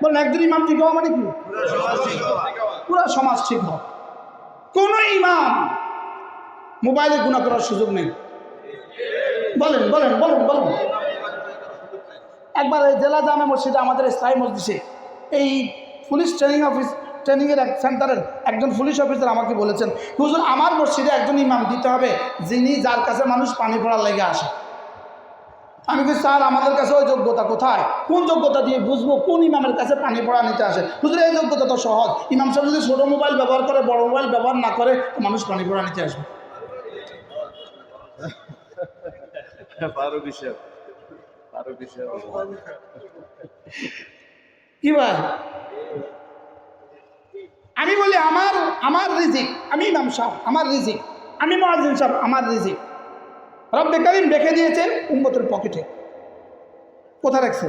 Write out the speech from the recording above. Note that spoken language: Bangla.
বলেন একজন ইমাম ঠিক হওয়া মানে কি? পুরো সমাজ ঠিক হওয়া। কোন ইমাম মোবাইলে গুনাহ করার সুযোগ নেই। বলেন বলেন বলেন বলেন। একবার এই জেলা জামে মসজিদে আমাদের স্থায়ী মসজিদে এই পুলিশ ট্রেনিংয়ের এক সেন্টারের একজন পুলিশ অফিসার আমাকে বলেছেন, হুজুর আমার মসজিদে একজন ইমাম দিতে হবে যার কাছে মানুষ পানি পড়ার লেগে আসে। আমি কি স্যার আমাদের কাছে ওই যোগ্যতা কোথায়? কোন যোগ্যতা দিয়ে বুঝবো কোন ইমামের কাছে পানি পড়া নিতে আসে? হুজুর এই যোগ্যতা তো সহজ, ইমাম সাহেব যদি ছোটো মোবাইল ব্যবহার করে, বড় মোবাইল ব্যবহার না করে, মানুষ পানি পড়া নিতে আসবে। কি ভাই? আমি বলি আমার রিজিক, আমি ইমাম সাহেব আমার রিজিক, আমি মুয়াজ্জিন সাহেব আমার রিজিক রব্বে কারীম রেখে দিয়েছে উম্মতের পকেটে। কোথায় রাখছে?